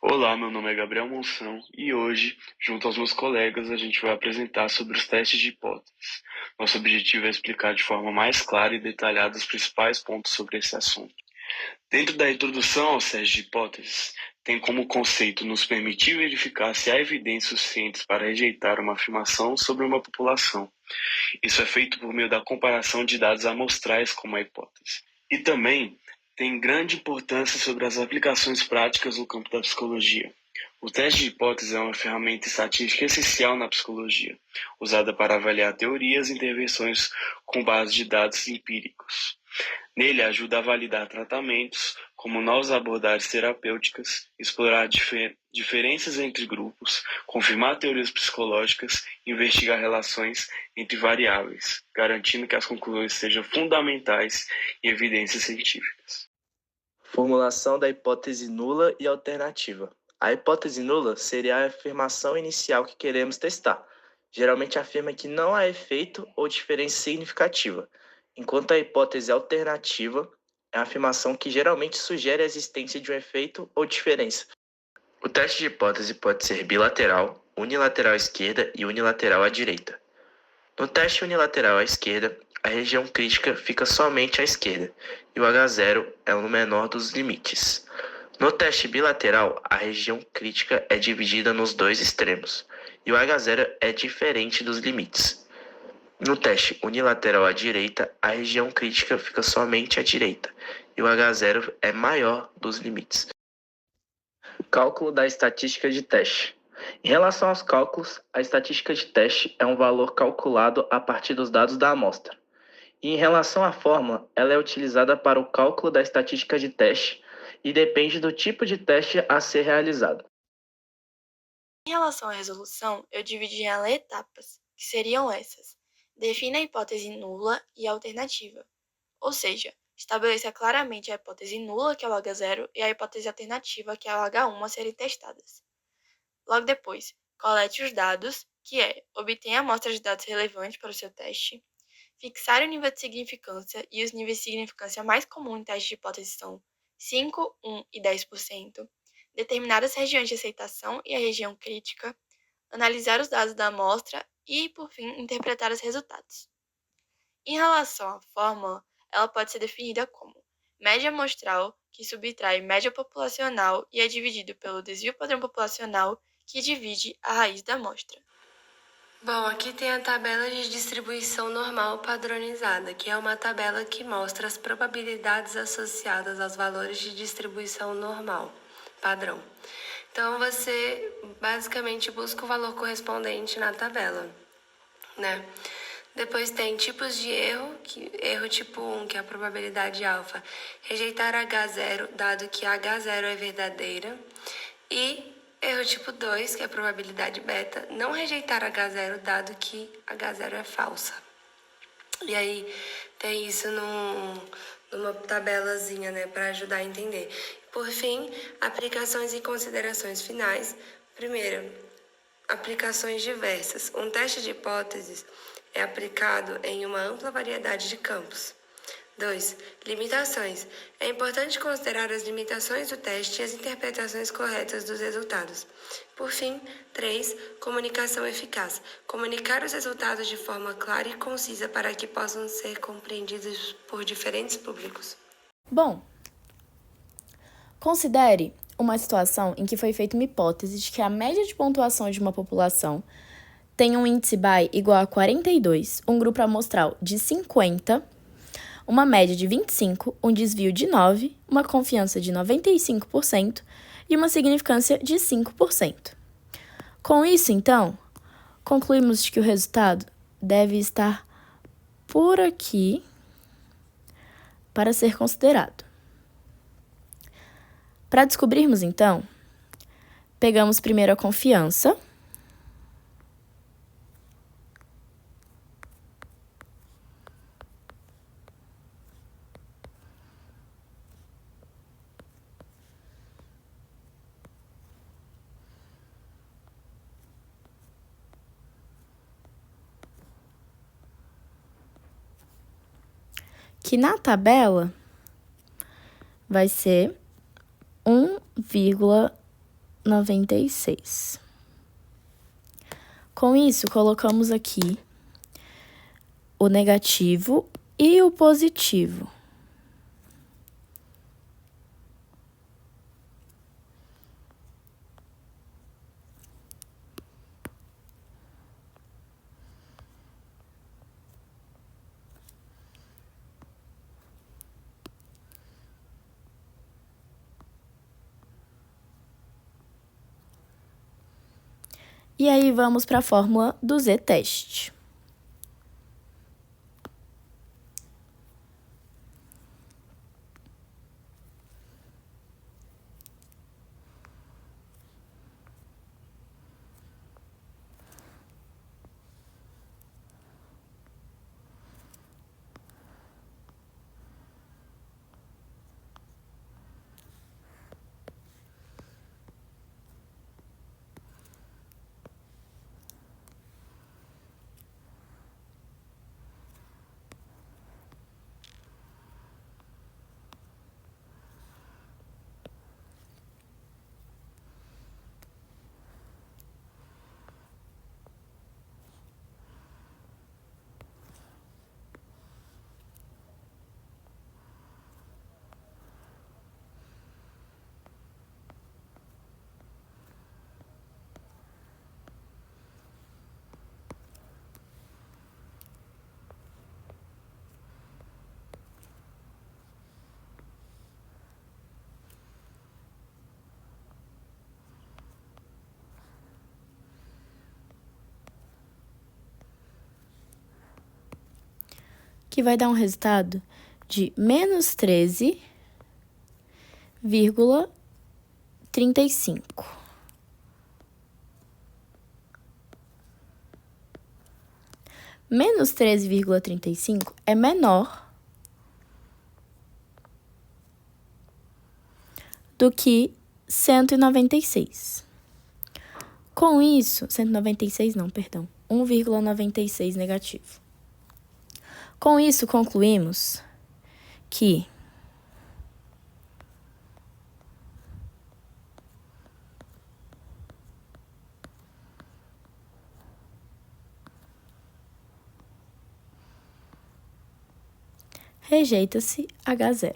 Olá, meu nome é Gabriel Monção e hoje, junto aos meus colegas, a gente vai apresentar sobre os testes de hipóteses. Nosso objetivo é explicar de forma mais clara e detalhada os principais pontos sobre esse assunto. Dentro da introdução aos testes de hipóteses, tem como conceito nos permitir verificar se há evidências suficientes para rejeitar uma afirmação sobre uma população. Isso é feito por meio da comparação de dados amostrais com uma hipótese. E também tem grande importância sobre as aplicações práticas no campo da psicologia. O teste de hipótese é uma ferramenta estatística essencial na psicologia, usada para avaliar teorias e intervenções com base de dados empíricos. Nele ajuda a validar tratamentos, como novas abordagens terapêuticas, explorar diferenças entre grupos, confirmar teorias psicológicas e investigar relações entre variáveis, garantindo que as conclusões sejam fundamentais em evidências científicas. Formulação da hipótese nula e alternativa. A hipótese nula seria a afirmação inicial que queremos testar. Geralmente afirma que não há efeito ou diferença significativa, enquanto a hipótese alternativa é a afirmação que geralmente sugere a existência de um efeito ou diferença. O teste de hipótese pode ser bilateral, unilateral à esquerda e unilateral à direita. No teste unilateral à esquerda, a região crítica fica somente à esquerda, e o H0 é o menor dos limites. No teste bilateral, a região crítica é dividida nos dois extremos, e o H0 é diferente dos limites. No teste unilateral à direita, a região crítica fica somente à direita, e o H0 é maior dos limites. Cálculo da estatística de teste. Em relação aos cálculos, a estatística de teste é um valor calculado a partir dos dados da amostra. E em relação à fórmula, ela é utilizada para o cálculo da estatística de teste e depende do tipo de teste a ser realizado. Em relação à resolução, eu dividi ela em etapas, que seriam essas: defina a hipótese nula e a alternativa, ou seja, estabeleça claramente a hipótese nula, que é o H0, e a hipótese alternativa, que é o H1, a serem testadas. Logo depois, colete os dados, que é obtenha amostras de dados relevantes para o seu teste, fixar o nível de significância, e os níveis de significância mais comuns em testes de hipótese são 5, 1 e 10%, determinar as regiões de aceitação e a região crítica, analisar os dados da amostra e, por fim, interpretar os resultados. Em relação à fórmula, ela pode ser definida como média amostral, que subtrai média populacional e é dividido pelo desvio padrão populacional, que divide a raiz da amostra. Bom, aqui tem a tabela de distribuição normal padronizada, que é uma tabela que mostra as probabilidades associadas aos valores de distribuição normal, padrão. Então, você basicamente busca o valor correspondente na tabela, né? Depois tem tipos de erro, erro tipo 1, que é a probabilidade alfa, rejeitar H0, dado que H0 é verdadeira, e erro tipo 2, que é a probabilidade beta, não rejeitar H0, dado que H0 é falsa. E aí tem isso numa tabelazinha, né, para ajudar a entender. Por fim, aplicações e considerações finais. Primeiro, aplicações diversas. Um teste de hipóteses é aplicado em uma ampla variedade de campos. 2. Limitações. É importante considerar as limitações do teste e as interpretações corretas dos resultados. Por fim, 3. Comunicação eficaz. Comunicar os resultados de forma clara e concisa para que possam ser compreendidos por diferentes públicos. Bom, considere uma situação em que foi feita uma hipótese de que a média de pontuação de uma população tem um índice Bayes igual a 42, um grupo amostral de 50, uma média de 25, um desvio de 9, uma confiança de 95% e uma significância de 5%. Com isso, então, concluímos que o resultado deve estar por aqui para ser considerado. Para descobrirmos, então, pegamos primeiro a confiança, que na tabela vai ser 1,0 96. Com isso, colocamos aqui o negativo e o positivo. E aí, vamos para a fórmula do z-teste. Que vai dar um resultado de menos 13,35. Menos 13,35 é menor do que 196. Com isso, 196 não, perdão, 1,96 negativo. Com isso, concluímos que rejeita-se H0.